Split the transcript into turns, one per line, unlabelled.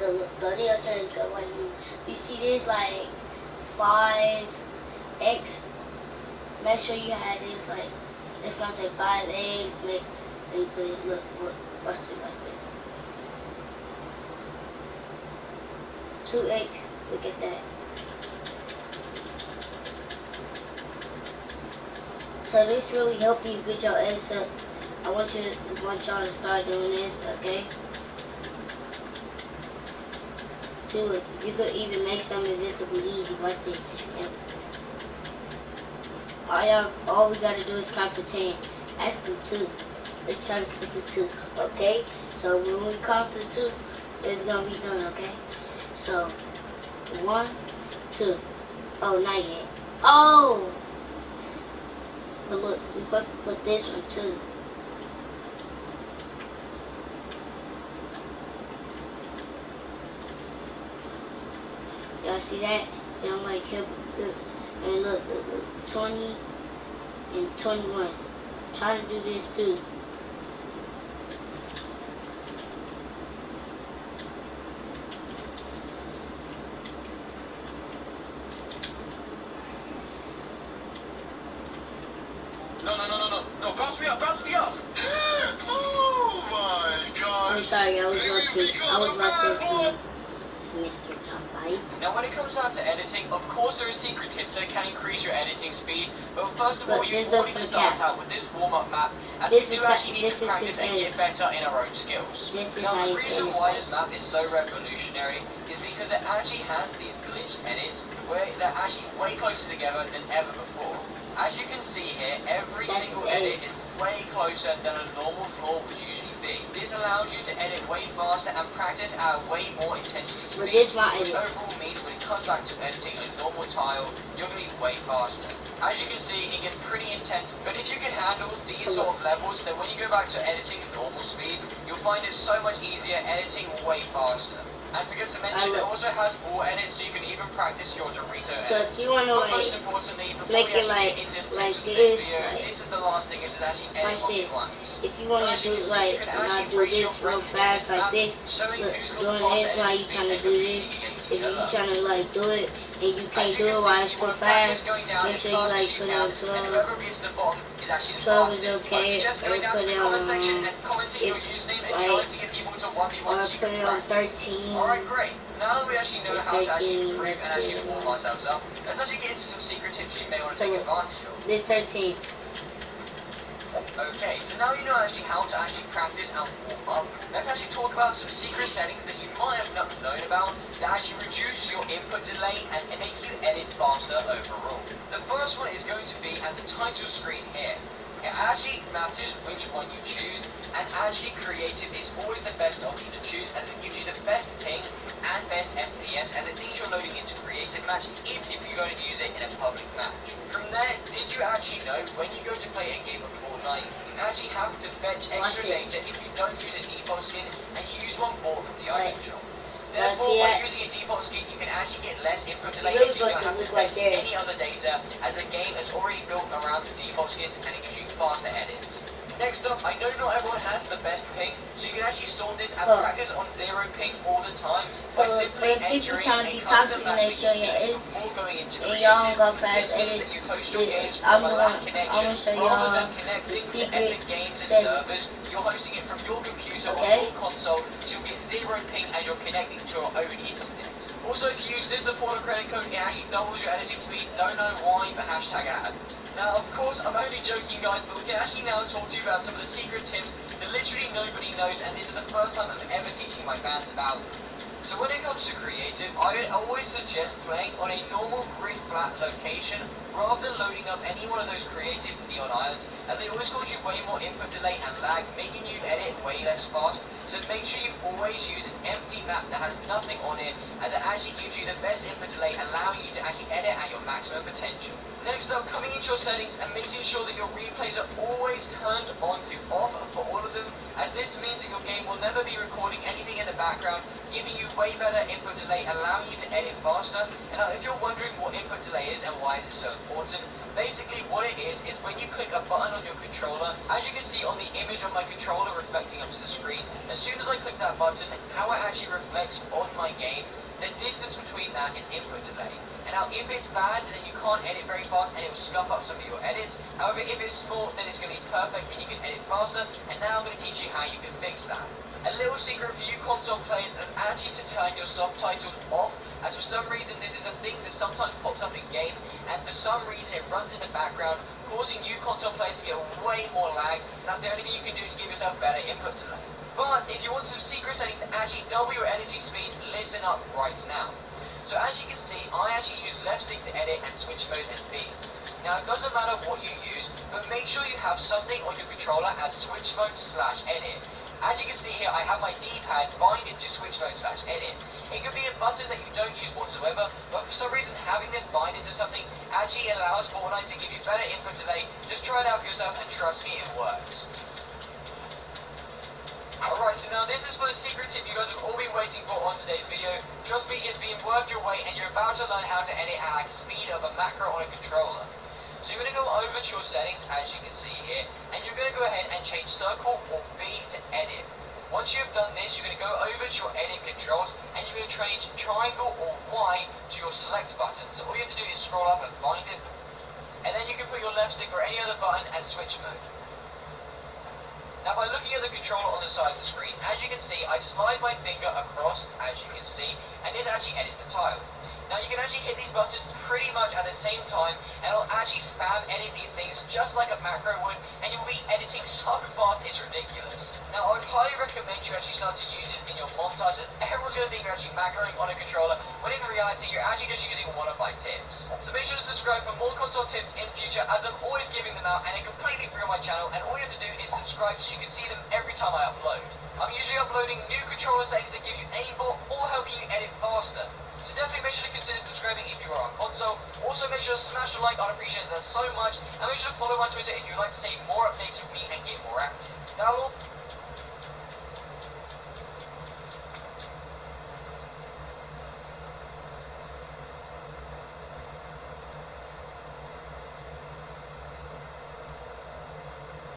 So look, go to your settings, go right here. You see this like 5x? Make sure you have this like, it's gonna say 5x. Make you put it, look, watch it. 2x, look at that. So this really helping you get your edits up. I want y'all to start doing this, okay? Too, you could even make some invisible easy like this. And all we gotta do is count to 10. Actually 2. Let's try to count to 2, okay? So when we count to 2, it's gonna be done, okay? So 1, 2. Oh, not yet. Oh! But look, we're supposed to put this one too. Y'all see that? And I'm like, here, and look, 20 and 21. Try to do this too.
No, bounce me up. Oh my God.
I'm sorry, I was about to say, Mr. Tombai.
Now when it comes down to editing, of course there are secret tips that can increase your editing speed, but first of all you already to start out with this warm-up map, and we do actually need to practice and get better in our own skills. Now the reason why this map is so revolutionary is because it actually has these glitched edits where they're actually way closer together than ever before. As you can see here, every single edit is way closer than a normal floor would usually be. This allows you to edit way faster and practice at a way more intensity speed, which overall means when it comes back to editing a normal tile, you're going to be way faster. As you can see, it gets pretty intense, but if you can handle these sort of levels, then when you go back to editing normal speeds, you'll find it so much easier, editing way faster. And forget to mention, it also has more edits, so you can even practice your Dorito edits.
So if you want to
most importantly, before
make it like this,
this is the last thing, is actually edit what you want.
If you want to do like, not do this real fast like this, look, doing this while you trying to do this. If you trying to like do it and you can't do it while it's too fast, make sure you like put it on 12. 12 is okay, or put it on, or put it on 13.
Alright, great. Now that we actually know how to actually improve and actually warm ourselves up, let's actually get into some secret tips you may want to take advantage of.
This 13.
Okay, so now you know actually how to actually practice and warm up. Let's actually talk about some secret settings that you might have not known about that actually reduce your input delay and make you edit faster overall. The first one is going to be at the title screen here. It actually matters which one you choose, and actually creative is always the best option to choose as it gives you the best ping and best FPS as it thinks you're loading into creative match even if you're going to use it in a public match. From there, did you actually know when you go to play a game of Fortnite, you actually have to fetch extra data if you don't use a default skin and you use one bought from the item shop. Therefore, by using a default skin, you can actually get less input delay if you don't have to fetch any other data, as the game is already built around the default skins and it gives you faster edits. Next up, I know not everyone has the best ping, so you can actually sort this and practice on 0 ping all the time by simply entering a custom match before going into creative. This means that you host your games from a LAN connection rather than connecting to Epic Games' servers. You're hosting it from your computer or your console, so you'll get 0 ping as you're connecting to your own internet. Also, if you use this supporter credit code, it actually doubles your editing speed. Don't know why, but hashtag ad. Now, of course, I'm only joking, guys, but we can actually now talk to you about some of the secret tips that literally nobody knows, and this is the first time I'm ever teaching my fans about. So when it comes to creative, I always suggest playing on a normal grid flat location rather than loading up any one of those creative neon islands, as they always cause you way more input delay and lag, making you edit way less fast. So make sure you always use an empty map that has nothing on it, as it actually gives you the best input delay, allowing you to actually edit at your maximum potential. Next up, coming into your settings and making sure that your replays are always turned on to off for all of them, as this means that your game will never be recording anything in the background, giving you way better input delay, allowing you to edit faster. And now if you're wondering what input delay is and why it is so important, basically what it is when you click a button on your controller, as you can see on the image of my controller reflecting up to the screen, as soon as I click that button, how it actually reflects on my game, the distance between that is input delay. And now if it's bad, then you can't edit very fast and it will scuff up some of your edits. However, if it's small, then it's going to be perfect and you can edit faster. And now I'm going to teach you how you can fix that. A little secret for you console players is actually to turn your subtitles off, as for some reason this is a thing that sometimes pops up in game, and for some reason it runs in the background, causing you console players to get way more lag. And that's the only thing you can do to give yourself better input delay. But if you want some secret settings to actually double your editing speed, listen up right now. So as you can see, I actually use left stick to edit and switch mode and B. Now it doesn't matter what you use, but make sure you have something on your controller as switch mode / edit. As you can see here, I have my D-pad binded to switch mode / edit. It could be a button that you don't use whatsoever, but for some reason having this binded to something actually allows Fortnite to give you better input delay. Just try it out for yourself and trust me, it works. Alright, so now this is for the secret tip you guys have all been waiting for on today's video. Trust me, it's been worth your wait and you're about to learn how to edit at the speed of a macro on a controller. So you're going to go over to your settings, as you can see here, and you're going to go ahead and change circle or B to edit. Once you've done this, you're going to go over to your edit controls and you're going to change triangle or Y to your select button. So all you have to do is scroll up and find it, and then you can put your left stick or any other button as switch mode. Now by looking at the controller on the side of the screen, as you can see, I slide my finger across, as you can see, and this actually edits the tile. Now you can actually hit these buttons pretty much at the same time, and it'll actually spam edit these things just like a macro would, and you'll be editing so fast it's ridiculous. Now I would highly recommend you actually start to use this in your montage, as everyone's going to think you're actually macroing on a controller, when in reality you're actually just using one of my tips. So make sure to subscribe for more console tips in future, as I'm always giving them out, and they're completely free on my channel, and all you have to do is subscribe so you can see them every time I upload. I'm usually uploading new controller settings that give you aimbot or helping you edit faster. So definitely make sure to consider subscribing if you are on console. Also make sure to smash the like, I'd appreciate that so much. And make sure to follow my Twitter if you'd like to see more updates from me and get more active.